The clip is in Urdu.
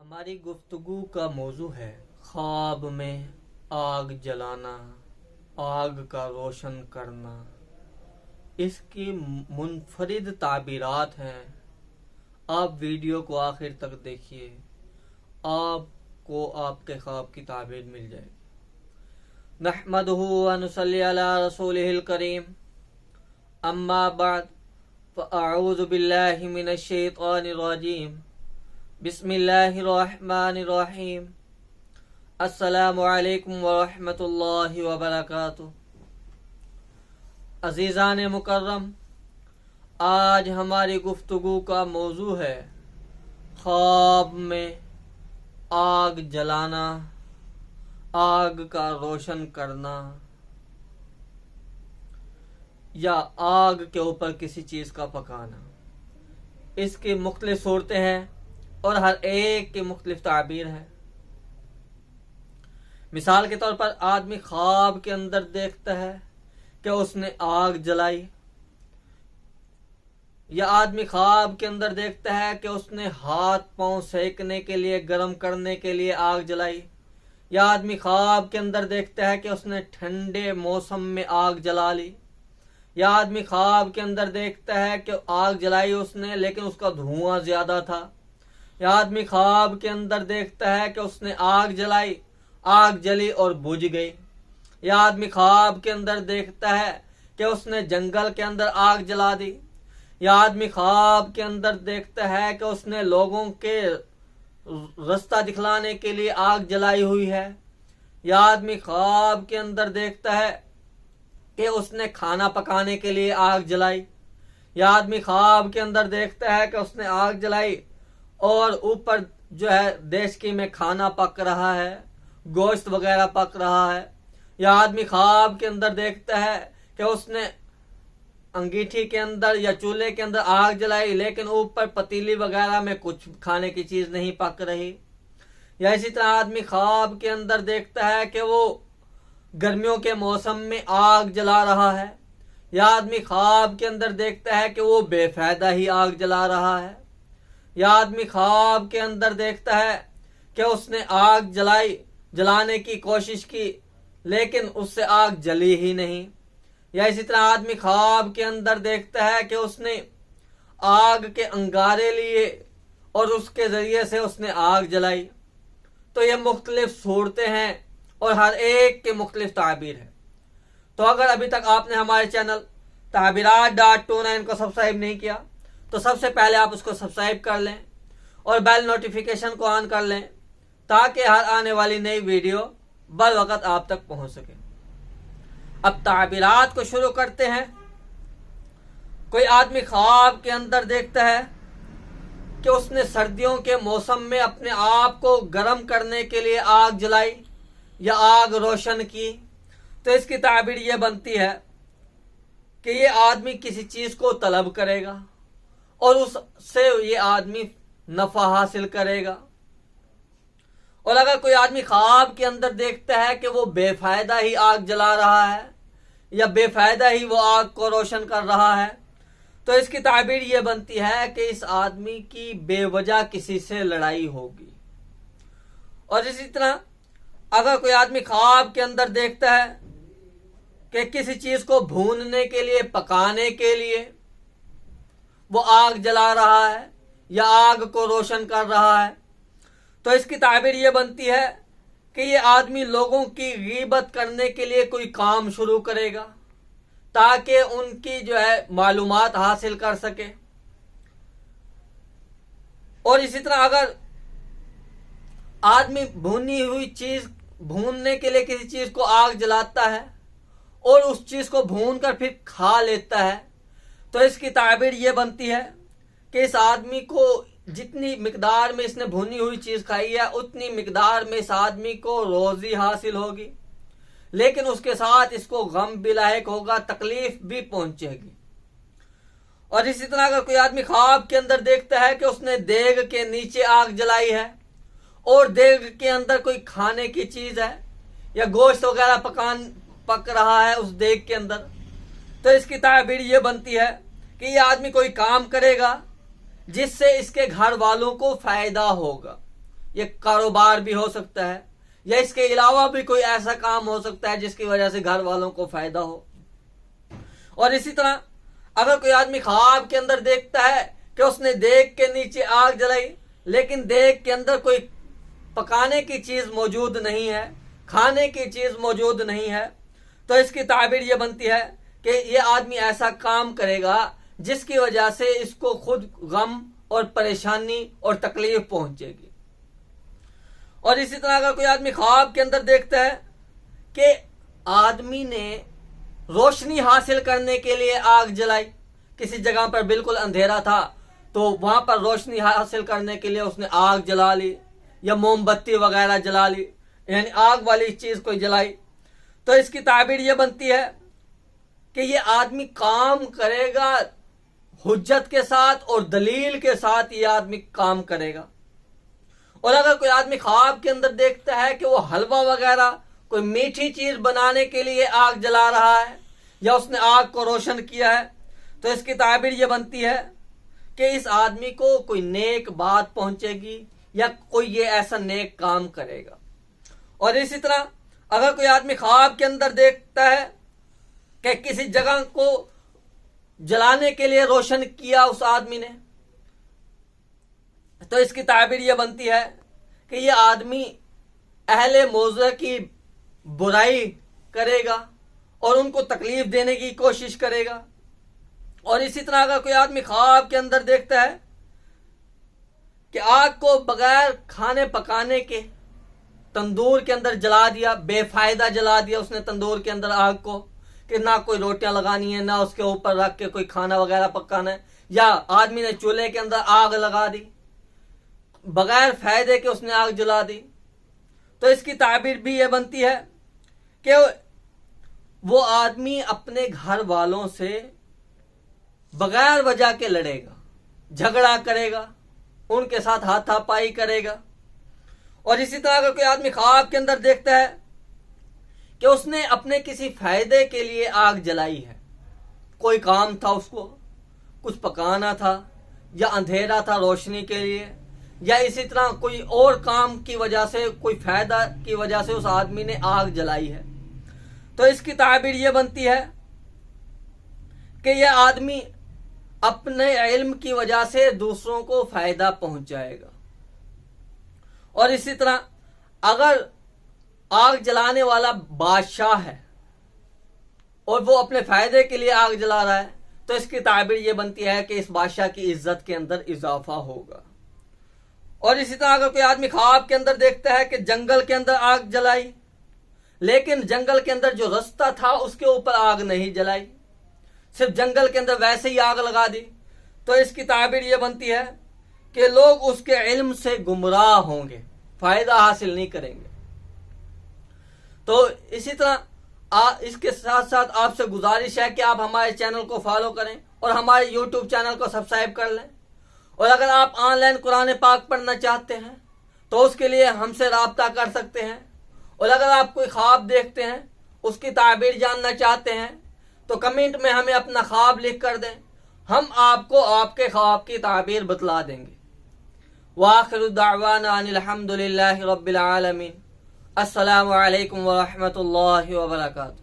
ہماری گفتگو کا موضوع ہے خواب میں آگ جلانا، آگ کا روشن کرنا۔ اس کی منفرد تعبیرات ہیں۔ آپ ویڈیو کو آخر تک دیکھیے، آپ کو آپ کے خواب کی تعبیر مل جائے گی۔ نحمدہ و نصلی علی رسولہ الکریم، اما بعد فاعوذ باللہ من الشیطان الرجیم، بسم اللہ الرحمن الرحیم۔ السلام علیکم ورحمۃ اللہ وبرکاتہ۔ عزیزان مکرم، آج ہماری گفتگو کا موضوع ہے خواب میں آگ جلانا، آگ کا روشن کرنا، یا آگ کے اوپر کسی چیز کا پکانا۔ اس کی مختلف صورتیں ہیں اور ہر ایک کی مختلف تعبیر ہے۔ مثال کے طور پر آدمی خواب کے اندر دیکھتا ہے کہ اس نے آگ جلائی، یا آدمی خواب کے اندر دیکھتا ہے کہ اس نے ہاتھ پاؤں سینکنے کے لیے، گرم کرنے کے لیے آگ جلائی، یا آدمی خواب کے اندر دیکھتا ہے کہ اس نے ٹھنڈے موسم میں آگ جلا لی، یا آدمی خواب کے اندر دیکھتا ہے کہ آگ جلائی اس نے لیکن اس کا دھواں زیادہ تھا، یا آدمی خواب کے اندر دیکھتا ہے کہ اس نے آگ جلائی، آگ جلی اور بجھ گئی، یا آدمی خواب کے اندر دیکھتا ہے کہ اس نے جنگل کے اندر آگ جلا دی، یا آدمی خواب کے اندر دیکھتا ہے کہ اس نے لوگوں کے رستہ دکھلانے کے لیے آگ جلائی ہوئی ہے، یا آدمی خواب کے اندر دیکھتا ہے کہ اس نے کھانا پکانے کے لیے آگ جلائی، یا آدمی خواب کے اندر دیکھتا ہے کہ اس نے آگ جلائی اور اوپر جو ہے دیشکی میں کھانا پک رہا ہے، گوشت وغیرہ پک رہا ہے، یا آدمی خواب کے اندر دیکھتا ہے کہ اس نے انگیٹھی کے اندر یا چولہے کے اندر آگ جلائی لیکن اوپر پتیلی وغیرہ میں کچھ کھانے کی چیز نہیں پک رہی، یا اسی طرح آدمی خواب کے اندر دیکھتا ہے کہ وہ گرمیوں کے موسم میں آگ جلا رہا ہے، یا آدمی خواب کے اندر دیکھتا ہے کہ وہ بے فائدہ ہی آگ جلا رہا ہے، یا آدمی خواب کے اندر دیکھتا ہے کہ اس نے آگ جلانے کی کوشش کی لیکن اس سے آگ جلی ہی نہیں، یا اسی طرح آدمی خواب کے اندر دیکھتا ہے کہ اس نے آگ کے انگارے لیے اور اس کے ذریعے سے اس نے آگ جلائی۔ تو یہ مختلف صورتیں ہیں اور ہر ایک کے مختلف تعبیر ہے۔ تو اگر ابھی تک آپ نے ہمارے چینل تعبیرات.29 کو سبسکرائب نہیں کیا تو سب سے پہلے آپ اس کو سبسکرائب کر لیں اور بیل نوٹیفیکیشن کو آن کر لیں تاکہ ہر آنے والی نئی ویڈیو بر وقت آپ تک پہنچ سکے۔ اب تعبیرات کو شروع کرتے ہیں۔ کوئی آدمی خواب کے اندر دیکھتا ہے کہ اس نے سردیوں کے موسم میں اپنے آپ کو گرم کرنے کے لیے آگ جلائی یا آگ روشن کی، تو اس کی تعبیر یہ بنتی ہے کہ یہ آدمی کسی چیز کو طلب کرے گا اور اس سے یہ آدمی نفع حاصل کرے گا۔ اور اگر کوئی آدمی خواب کے اندر دیکھتا ہے کہ وہ بے فائدہ ہی آگ جلا رہا ہے یا بے فائدہ ہی وہ آگ کو روشن کر رہا ہے، تو اس کی تعبیر یہ بنتی ہے کہ اس آدمی کی بے وجہ کسی سے لڑائی ہوگی۔ اور اسی طرح اگر کوئی آدمی خواب کے اندر دیکھتا ہے کہ کسی چیز کو بھوننے کے لیے، پکانے کے لیے وہ آگ جلا رہا ہے یا آگ کو روشن کر رہا ہے، تو اس کی تعبیر یہ بنتی ہے کہ یہ آدمی لوگوں کی غیبت کرنے کے لیے کوئی کام شروع کرے گا تاکہ ان کی جو ہے معلومات حاصل کر سکے۔ اور اسی طرح اگر آدمی بھونی ہوئی چیز، بھوننے کے لیے کسی چیز کو آگ جلاتا ہے اور اس چیز کو بھون کر پھر کھا لیتا ہے، تو اس کی تعبیر یہ بنتی ہے کہ اس آدمی کو جتنی مقدار میں اس نے بھونی ہوئی چیز کھائی ہے اتنی مقدار میں اس آدمی کو روزی حاصل ہوگی، لیکن اس کے ساتھ اس کو غم بھی لاحق ہوگا، تکلیف بھی پہنچے گی۔ اور اسی طرح اگر کوئی آدمی خواب کے اندر دیکھتا ہے کہ اس نے دیگ کے نیچے آگ جلائی ہے اور دیگ کے اندر کوئی کھانے کی چیز ہے یا گوشت وغیرہ پک رہا ہے اس دیگ کے اندر، تو اس کی تعبیر یہ بنتی ہے کہ یہ آدمی کوئی کام کرے گا جس سے اس کے گھر والوں کو فائدہ ہوگا، یہ کاروبار بھی ہو سکتا ہے، یا اس کے علاوہ بھی کوئی ایسا کام ہو سکتا ہے جس کی وجہ سے گھر والوں کو فائدہ ہو۔ اور اسی طرح اگر کوئی آدمی خواب کے اندر دیکھتا ہے کہ اس نے دیگ کے نیچے آگ جلائی، لیکن دیگ کے اندر کوئی پکانے کی چیز موجود نہیں ہے، کھانے کی چیز موجود نہیں ہے، تو اس کی تعبیر یہ بنتی ہے کہ یہ آدمی ایسا کام کرے گا جس کی وجہ سے اس کو خود غم اور پریشانی اور تکلیف پہنچے گی۔ اور اسی طرح اگر کوئی آدمی خواب کے اندر دیکھتا ہے کہ آدمی نے روشنی حاصل کرنے کے لیے آگ جلائی، کسی جگہ پر بالکل اندھیرا تھا تو وہاں پر روشنی حاصل کرنے کے لیے اس نے آگ جلا لی یا موم بتی وغیرہ جلا لی، یعنی آگ والی چیز کوئی جلائی، تو اس کی تعبیر یہ بنتی ہے کہ یہ آدمی کام کرے گا حجت کے ساتھ اور دلیل کے ساتھ، یہ آدمی کام کرے گا۔ اور اگر کوئی آدمی خواب کے اندر دیکھتا ہے کہ وہ حلوہ وغیرہ کوئی میٹھی چیز بنانے کے لیے آگ جلا رہا ہے یا اس نے آگ کو روشن کیا ہے، تو اس کی تعبیر یہ بنتی ہے کہ اس آدمی کو کوئی نیک بات پہنچے گی یا کوئی یہ ایسا نیک کام کرے گا۔ اور اسی طرح اگر کوئی آدمی خواب کے اندر دیکھتا ہے کہ کسی جگہ کو جلانے کے لیے روشن کیا اس آدمی نے، تو اس کی تعبیر یہ بنتی ہے کہ یہ آدمی اہل موضع کی برائی کرے گا اور ان کو تکلیف دینے کی کوشش کرے گا۔ اور اسی طرح اگر کوئی آدمی خواب کے اندر دیکھتا ہے کہ آگ کو بغیر کھانے پکانے کے تندور کے اندر جلا دیا، بے فائدہ جلا دیا اس نے تندور کے اندر آگ کو، کہ نہ کوئی روٹیاں لگانی ہیں، نہ اس کے اوپر رکھ کے کوئی کھانا وغیرہ پکانا ہے، یا آدمی نے چولہے کے اندر آگ لگا دی، بغیر فائدے کے اس نے آگ جلا دی، تو اس کی تعبیر بھی یہ بنتی ہے کہ وہ آدمی اپنے گھر والوں سے بغیر وجہ کے لڑے گا، جھگڑا کرے گا، ان کے ساتھ ہاتھا پائی کرے گا۔ اور اسی طرح اگر کوئی آدمی خواب کے اندر دیکھتا ہے کہ اس نے اپنے کسی فائدے کے لیے آگ جلائی ہے، کوئی کام تھا، اس کو کچھ پکانا تھا، یا اندھیرا تھا روشنی کے لیے، یا اسی طرح کوئی اور کام کی وجہ سے، کوئی فائدہ کی وجہ سے اس آدمی نے آگ جلائی ہے، تو اس کی تعبیر یہ بنتی ہے کہ یہ آدمی اپنے علم کی وجہ سے دوسروں کو فائدہ پہنچائے گا۔ اور اسی طرح اگر آگ جلانے والا بادشاہ ہے اور وہ اپنے فائدے کے لیے آگ جلا رہا ہے، تو اس کی تعبیر یہ بنتی ہے کہ اس بادشاہ کی عزت کے اندر اضافہ ہوگا۔ اور اسی طرح اگر کوئی آدمی خواب کے اندر دیکھتا ہے کہ جنگل کے اندر آگ جلائی، لیکن جنگل کے اندر جو رستہ تھا اس کے اوپر آگ نہیں جلائی، صرف جنگل کے اندر ویسے ہی آگ لگا دی، تو اس کی تعبیر یہ بنتی ہے کہ لوگ اس کے علم سے گمراہ ہوں گے، فائدہ حاصل نہیں کریں گے۔ تو اسی طرح اس کے ساتھ ساتھ آپ سے گزارش ہے کہ آپ ہمارے چینل کو فالو کریں اور ہمارے یوٹیوب چینل کو سبسکرائب کر لیں۔ اور اگر آپ آن لائن قرآن پاک پڑھنا چاہتے ہیں تو اس کے لیے ہم سے رابطہ کر سکتے ہیں۔ اور اگر آپ کوئی خواب دیکھتے ہیں، اس کی تعبیر جاننا چاہتے ہیں، تو کمنٹ میں ہمیں اپنا خواب لکھ کر دیں، ہم آپ کو آپ کے خواب کی تعبیر بتلا دیں گے۔ وآخر دعوانا ان الحمد للہ رب العالمین۔ السلام علیکم ورحمۃ اللہ وبرکاتہ۔